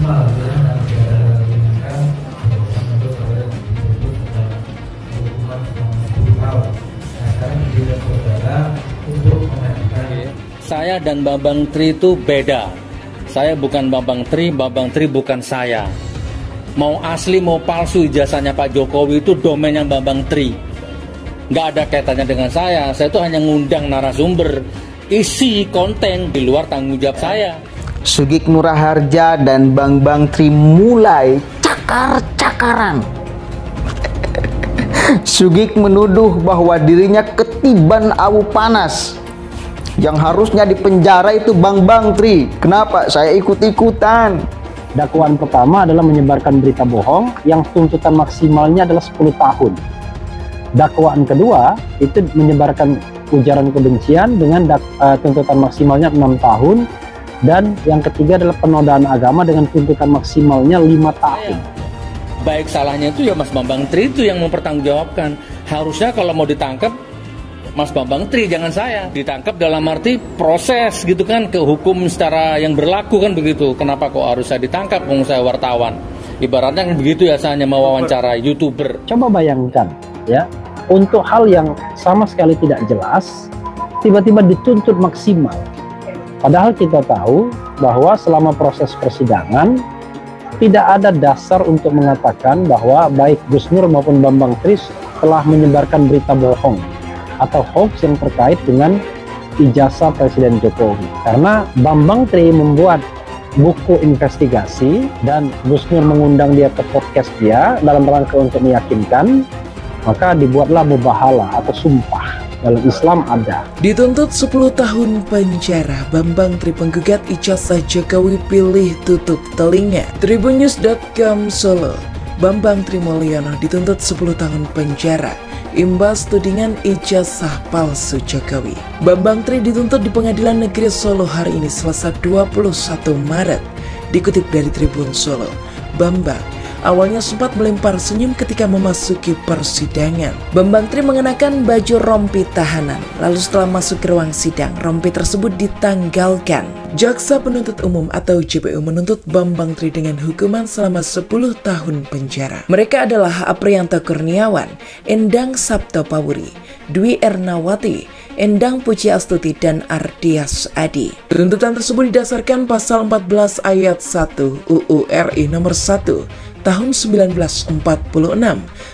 maksimal ya, dan tidak ada ringankan untuk saudara dituntut dengan hukuman selama 10 tahun. Nah, sekarang giliran saudara untuk mengajukan. Saya dan Bambang Tri itu beda. Saya bukan Bambang Tri bukan saya. Mau asli mau palsu ijazahnya Pak Jokowi itu domainnya Bambang Tri. Nggak ada kaitannya dengan saya. Saya itu hanya ngundang narasumber. Isi konten di luar tanggung jawab saya. Sugik Nuraharja dan Bambang Tri mulai cakar-cakaran. Sugik menuduh bahwa dirinya ketiban abu panas. Yang harusnya dipenjara itu Bambang Tri. Kenapa saya ikut-ikutan? Dakwaan pertama adalah menyebarkan berita bohong yang tuntutan maksimalnya adalah 10 tahun. Dakwaan kedua itu menyebarkan ujaran kebencian dengan tuntutan maksimalnya 6 tahun. Dan yang ketiga adalah penodaan agama dengan tuntutan maksimalnya 5 tahun. Baik salahnya itu ya Mas Bambang Tri itu yang mempertanggungjawabkan. Harusnya kalau mau ditangkap Mas Bambang Tri, jangan saya. Ditangkap dalam arti proses gitu kan, ke hukum secara yang berlaku kan begitu. Kenapa kok harus saya ditangkap kalau saya wartawan? Ibaratnya kan begitu ya, saya hanya mewawancara YouTuber. Coba bayangkan ya, untuk hal yang sama sekali tidak jelas, tiba-tiba dituntut maksimal. Padahal kita tahu bahwa selama proses persidangan, tidak ada dasar untuk mengatakan bahwa baik Gus Nur maupun Bambang Tri telah menyebarkan berita bohong atau hoax yang terkait dengan ijazah Presiden Jokowi. Karena Bambang Tri membuat buku investigasi dan Gus Nur mengundang dia ke podcast dia dalam rangka untuk meyakinkan, maka dibuatlah mubahalah atau sumpah. Dalam Islam ada. Dituntut 10 tahun penjara, Bambang Tri penggugat ijazah Jokowi pilih tutup telinga. Tribunnews.com Solo. Bambang Tri Mulyono dituntut 10 tahun penjara imbas tudingan ijazah palsu Jokowi. Bambang Tri dituntut di Pengadilan Negeri Solo hari ini Selasa 21 Maret. Dikutip dari Tribun Solo, Bambang awalnya sempat melempar senyum ketika memasuki persidangan. Bambang Tri mengenakan baju rompi tahanan. Lalu setelah masuk ke ruang sidang, rompi tersebut ditanggalkan. Jaksa Penuntut Umum atau JPU menuntut Bambang Tri dengan hukuman selama 10 tahun penjara. Mereka adalah Apriyanto Kurniawan, Endang Saptopawuri, Dwi Ernawati, Endang Pujiastuti, dan Ardias Adi. Tuntutan tersebut didasarkan pasal 14 ayat 1 UU RI nomor 1 tahun 1946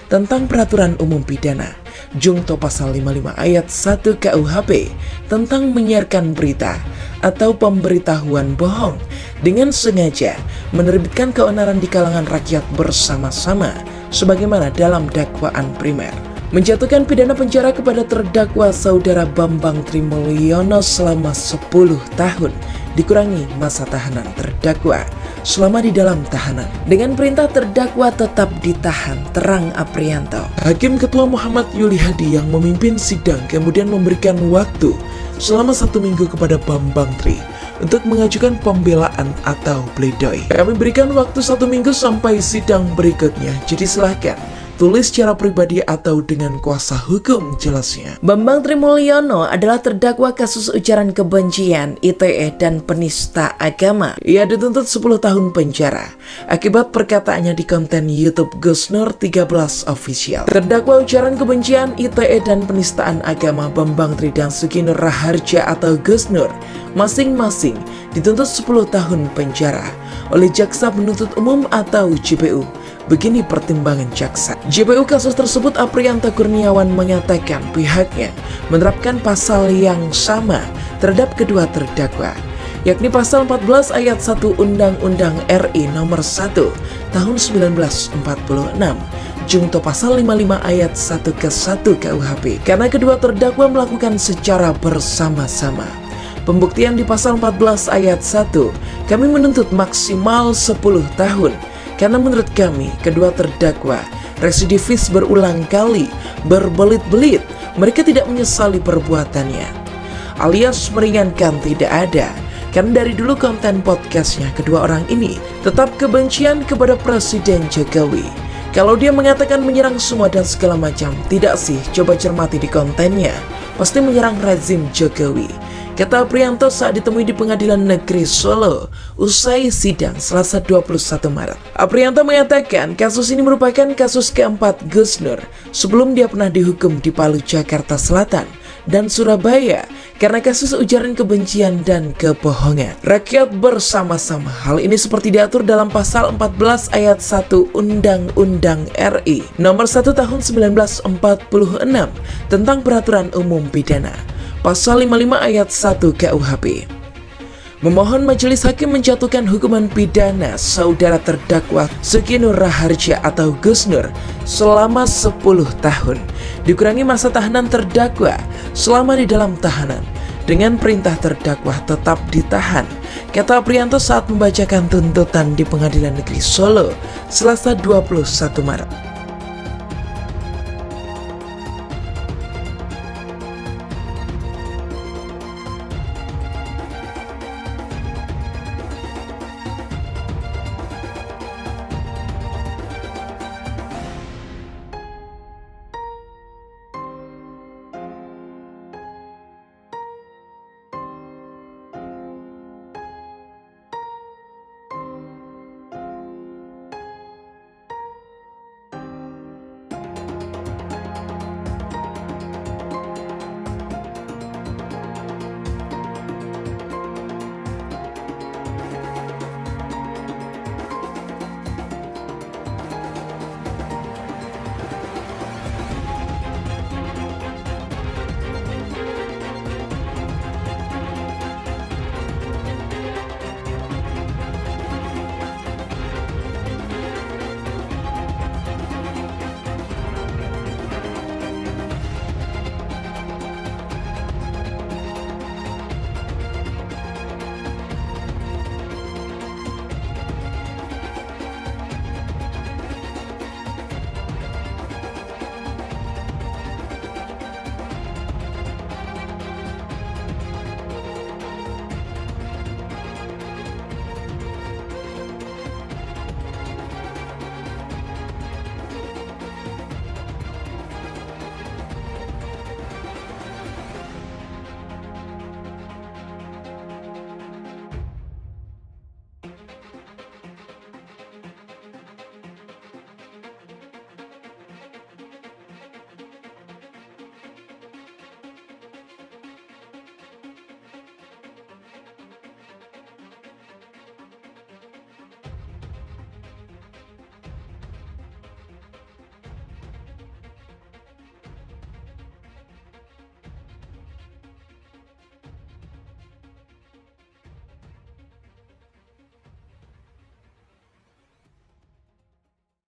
tentang Peraturan Umum Pidana, jungto pasal 55 ayat 1 KUHP tentang menyiarkan berita atau pemberitahuan bohong dengan sengaja menerbitkan keonaran di kalangan rakyat bersama-sama sebagaimana dalam dakwaan primer. Menjatuhkan pidana penjara kepada terdakwa saudara Bambang Tri Mulyono selama 10 tahun, dikurangi masa tahanan terdakwa selama di dalam tahanan. Dengan perintah terdakwa tetap ditahan, terang Apriyanto. Hakim Ketua Muhammad Yuli Hadi yang memimpin sidang kemudian memberikan waktu selama 1 minggu kepada Bambang Tri untuk mengajukan pembelaan atau pledoi. Kami berikan waktu 1 minggu sampai sidang berikutnya, jadi silahkan tulis secara pribadi atau dengan kuasa hukum, jelasnya. Bambang Tri Mulyono adalah terdakwa kasus ujaran kebencian, ITE, dan penista agama. Ia dituntut 10 tahun penjara akibat perkataannya di konten YouTube Gus Nur 13 Official. Terdakwa ujaran kebencian, ITE, dan penistaan agama Bambang Tri dan Sugik Nuraharja atau Gus Nur masing-masing dituntut 10 tahun penjara oleh Jaksa Penuntut Umum atau JPU. Begini pertimbangan jaksa. JPU kasus tersebut Apriyanto Kurniawan mengatakan pihaknya menerapkan pasal yang sama terhadap kedua terdakwa, yakni pasal 14 ayat 1 Undang-Undang RI nomor 1 tahun 1946, jungto pasal 55 ayat 1 ke 1 KUHP, karena kedua terdakwa melakukan secara bersama-sama. Pembuktian di pasal 14 ayat 1, kami menuntut maksimal 10 tahun. Karena menurut kami, kedua terdakwa residivis berulang kali, berbelit-belit, mereka tidak menyesali perbuatannya. Alias meringankan tidak ada, karena dari dulu konten podcastnya kedua orang ini tetap kebencian kepada Presiden Jokowi. Kalau dia mengatakan menyerang semua dan segala macam, tidak sih, coba cermati di kontennya. pasti menyerang rezim Jokowi, kata Aprianto saat ditemui di Pengadilan Negeri Solo usai sidang Selasa 21 Maret. Aprianto mengatakan kasus ini merupakan kasus keempat Gus Nur sebelum dia pernah dihukum di Palu, Jakarta Selatan dan Surabaya karena kasus ujaran kebencian dan kebohongan. Rakyat bersama-sama. Hal ini seperti diatur dalam pasal 14 ayat 1 Undang-Undang RI nomor 1 tahun 1946 tentang Peraturan Umum Pidana. Pasal 55 ayat 1 KUHP. Memohon majelis hakim menjatuhkan hukuman pidana saudara terdakwa Suki Nur Raharja atau Gus Nur selama 10 tahun, dikurangi masa tahanan terdakwa selama di dalam tahanan dengan perintah terdakwa tetap ditahan, kata Aprianto saat membacakan tuntutan di Pengadilan Negeri Solo Selasa 21 Maret.